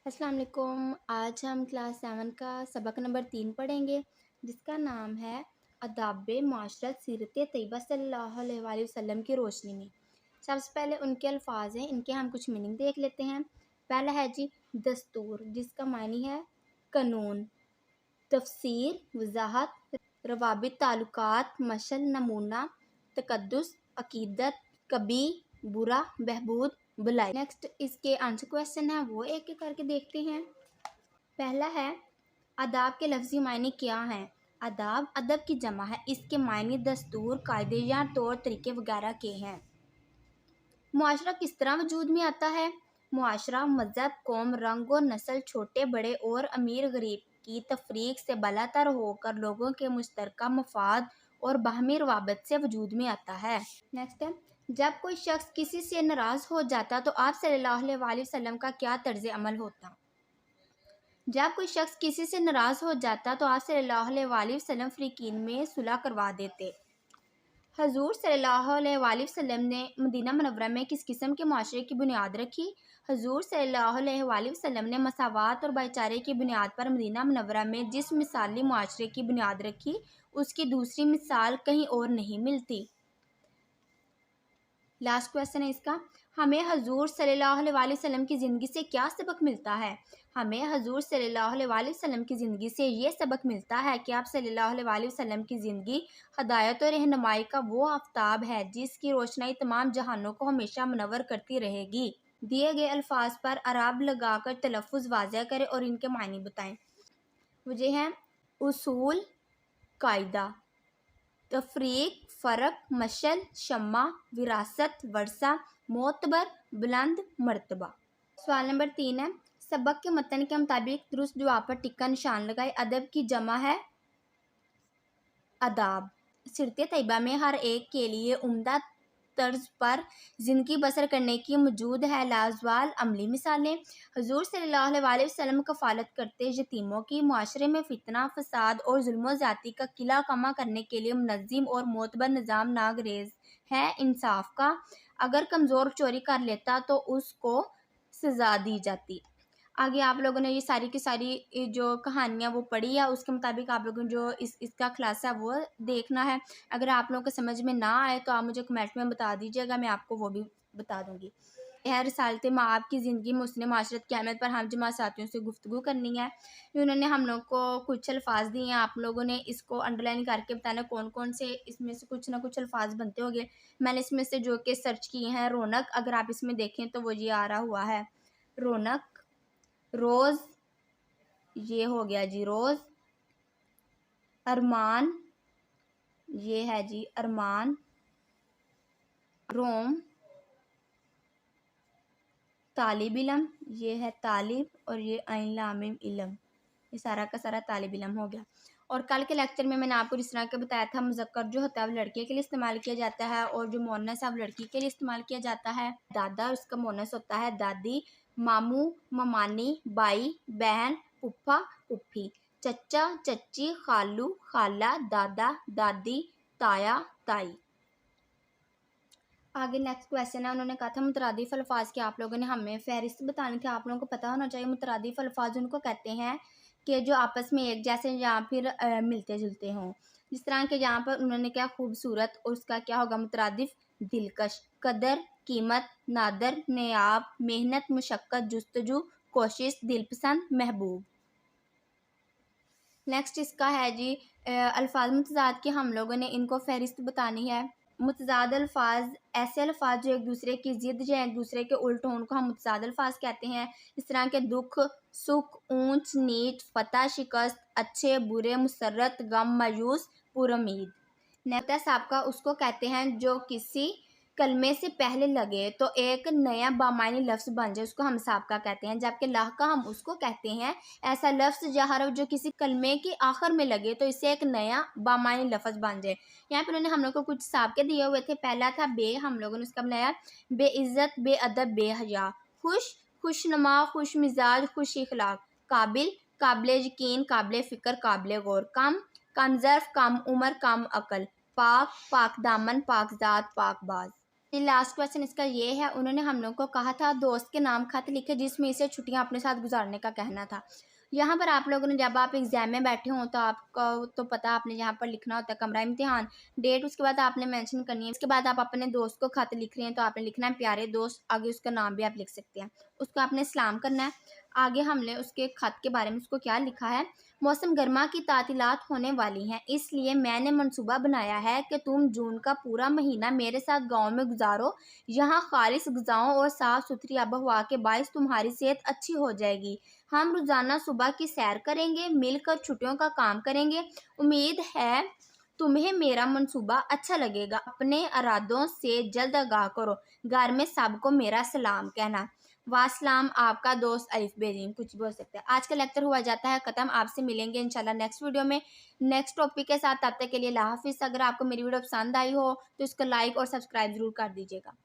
अस्सलाम वालेकुम। आज हम क्लास 7 का सबक नंबर 3 पढ़ेंगे, जिसका नाम है अदाब माशरत सीरत तैयबा सल्लल्लाहु अलैहि वसल्लम की रोशनी में। सबसे पहले उनके अल्फाज हैं, इनके हम कुछ मीनिंग देख लेते हैं। पहला है जी दस्तूर, जिसका मानी है कानून। तफसीर वजाहत रवाबित ताल्लुकात मशल नमूना तकद्दुस अकीदत कभी बुरा बहबूद भलाई। नेक्स्ट इसके आंसर क्वेश्चन है, वो एक एक करके देखते हैं। पहला है अदाब के लफ्ज़ी मायने क्या हैं। अदाब अदब की जमा है, इसके मायने दस्तूर कायदे या तौर तरीके वगैरह के हैं। मुआशरा किस तरह वजूद में आता है। मुआशरा मज़हब कौम रंग और नस्ल छोटे बड़े और अमीर गरीब की तफरीक से बलातर होकर लोगों के मुश्तरका मफाद और बाहमी रवाबत से वजूद में आता है। नेक्स्ट है, जब कोई शख्स किसी से नाराज़ हो जाता तो आप सल्लल्लाहु अलैहि वसल्लम का क्या तर्ज अमल होता। जब कोई शख्स किसी से नाराज़ हो जाता तो आप सल्लल्लाहु अलैहि वसल्लम फ़रीक़ीन में सुलह करवा देते। हजूर सल्लल्लाहु अलैहि वसल्लम ने मदीना मुनव्वरा में किस किस्म के मुआशरे की बुनियाद रखी। हजूर सल्लल्लाहु अलैहि वसल्लम ने मसावात और भाईचारे की बुनियाद पर मदीना मुनव्वरा में जिस मिसाली मुआशरे की बुनियाद रखी, उसकी दूसरी मिसाल कहीं और नहीं मिलती। लास्ट क्वेश्चन है इसका, हमें हजूर सल्लल्लाहु अलैहि वसल्लम की ज़िंदगी से क्या सबक मिलता है। हमें हजूर सल्लल्लाहु अलैहि वसल्लम की ज़िंदगी से ये सबक मिलता है कि आप सल्लल्लाहु अलैहि वसल्लम की ज़िंदगी हदायत और रहनुमाई का वो आफ्ताब है जिसकी रोशनाई तमाम जहानों को हमेशा मुनव्वर करती रहेगी। दिए गए अल्फाज पर अराब लगाकर तलफ़ुज़ वाज़ह करें और इनके मायने बताएं। मुझे हैं उसूल कायदा, तफरीक फ़र्क मशल शम्मा विरासत वर्सा मोतबर बुलंद मर्तबा। सवाल नंबर 3 है, सबक के मतन के मुताबिक दुरुस्त जवाब पर टिक्का निशान लगाए। अदब की जमा है अदाब। सीरत तैयबा में हर एक के लिए उम्दा तर्ज पर ज़िंदगी बसर करने की मौजूद है लाजवाल अमली मिसालें। हजूर सल्लल्लाहु अलैहि वसल्लम कफ़ालत करते यतीमों की। मुआशरे में फितना फसाद और जुल्म ज़्यादती का किला कमा करने के लिए मुनज़्ज़म और मोतबर निज़ाम नागरेज है इंसाफ का। अगर कमज़ोर चोरी कर लेता तो उसको सज़ा दी जाती। आगे आप लोगों ने ये सारी की सारी जो कहानियाँ वो पढ़ी है, उसके मुताबिक आप लोगों ने जो इसका खुलासा है वो देखना है। अगर आप लोगों को समझ में ना आए तो आप मुझे कमेंट में बता दीजिएगा, मैं आपको वो भी बता दूँगी। यह रिसालत माँ की ज़िंदगी में उसने माशरत की अहमियत पर हम जमात साथियों से गुफ्तगू करनी है। उन्होंने हम लोग को कुछ अल्फाज दिए हैं, आप लोगों ने इसको अंडरलाइन करके बताना कौन कौन से इसमें से कुछ ना कुछ अल्फाज बनते होंगे। मैंने इसमें से जो कि सर्च किए हैं, रौनक, अगर आप इसमें देखें तो वो ये आ रहा हुआ है रौनक, रोज़, ये हो गया जी रोज़, अरमान, ये है जी अरमान, रोम, तालिब इलम, ये है तालिब, और ये आइन लामिम इलम, ये सारा का सारा तालिब इलम हो गया। और कल के लेक्चर में मैंने आपको जिस तरह के बताया था, मुज़क्कर जो होता है वो लड़के के लिए इस्तेमाल किया जाता है और जो मोनस है वो लड़की के लिए इस्तेमाल किया जाता है। दादा, उसका मोनस होता है दादी, मामू ममानी, बाई बहन, पुप्पा पुप्पी, चचा चच्ची, खालू खाला, दादा दादी, ताया ताई। आगे नेक्स्ट क्वेश्चन है, उन्होंने कहा था मुतरादिफ अल्फाज के आप लोगों ने हमें फहरिस्त बतानी थी। आप लोगों को पता होना चाहिए मुतरादिफ अल्फाज उनको कहते हैं कि जो आपस में एक जैसे या फिर मिलते जुलते हों। जिस तरह के यहाँ पर उन्होंने क्या खूबसूरत, और उसका क्या होगा मुतरादिफ दिलकश, कदर कीमत, नादर नायाब, मेहनत मुशक्क़त जुस्तजू कोशिश, दिलपसंद महबूब। नेक्स्ट इसका है जी अल्फाज मुतज़ाद के हम लोगों ने इनको फहरिस्त बतानी है। मुतज़ाद अल्फाज ऐसे अल्फाज जो एक दूसरे की ज़िद या एक दूसरे के उल्ट हों, उनको हम मुतज़ाद अल्फाज कहते हैं। इस तरह के दुख सुख, ऊंच नीच, फतह शिकस्त, अच्छे बुरे, मुसर्रत गम, मायूस पुरुमीद। नेता साहब का उसको कहते हैं जो किसी कलमे से पहले लगे तो एक नया बामानी लफ्ज़ बन जाए, उसको हम साबका कहते हैं। जबकि लाह का हम उसको कहते हैं ऐसा लफ्ज़ या हरफ जो किसी कलमे के आखिर में लगे तो इससे एक नया बामानी लफ्ज़ बन जाए। यहाँ पर उन्होंने हम लोग को कुछ साबके दिए हुए थे। पहला था बे, हम लोगों ने उसका बनाया बेइज्जत, बेअदब, बेहया। खुश, खुशनुमा, खुश मिजाज, खुश इखलाक। काबिल, काबिल यकीन, काबिल फ़िक्र, काबिल गौर। कम, कम ज़र्फ़, कम उम्र, कम अकल। पाक, पाक दामन, पाक ज़ात, पाक बाज। लास्ट क्वेश्चन इसका ये है, उन्होंने हम लोग को कहा था दोस्त के नाम खत लिखे जिसमें इसे छुट्टियां अपने साथ गुजारने का कहना था। यहाँ पर आप लोगों ने जब आप एग्जाम में बैठे हो तो आपको तो पता, आपने यहाँ पर लिखना होता है कमरा इम्तिहान, डेट, उसके बाद आपने मेंशन करनी है। उसके बाद आप अपने दोस्त को खत लिख रहे हैं तो आपने लिखना है प्यारे दोस्त, आगे उसका नाम भी आप लिख सकते हैं। उसको आपने सलाम करना है। आगे हमने उसके खत के बारे में उसको क्या लिखा है, मौसम गर्मा की तातीलात होने वाली हैं, इसलिए मैंने मंसूबा बनाया है कि तुम जून का पूरा महीना मेरे साथ गांव में गुजारो। यहाँ खालिश ग़िज़ाओं और साफ़ सुथरी आबोहवा के बायस तुम्हारी सेहत अच्छी हो जाएगी। हम रोज़ाना सुबह की सैर करेंगे, मिलकर छुट्टियों का काम करेंगे। उम्मीद है तुम्हें मेरा मंसूबा अच्छा लगेगा। अपने इरादों से जल्द आगाह करो। घर में सबको मेरा सलाम कहना। वासलाम, आपका दोस्त अलिफ बेजीम, कुछ भी बोल सकते हैं। आज का लेक्चर हुआ जाता है ख़त्म। आपसे मिलेंगे इंशाल्लाह नेक्स्ट वीडियो में नेक्स्ट टॉपिक के साथ। तब तक के लिए अल्लाह हाफिज़। अगर आपको मेरी वीडियो पसंद आई हो तो इसको लाइक और सब्सक्राइब ज़रूर कर दीजिएगा।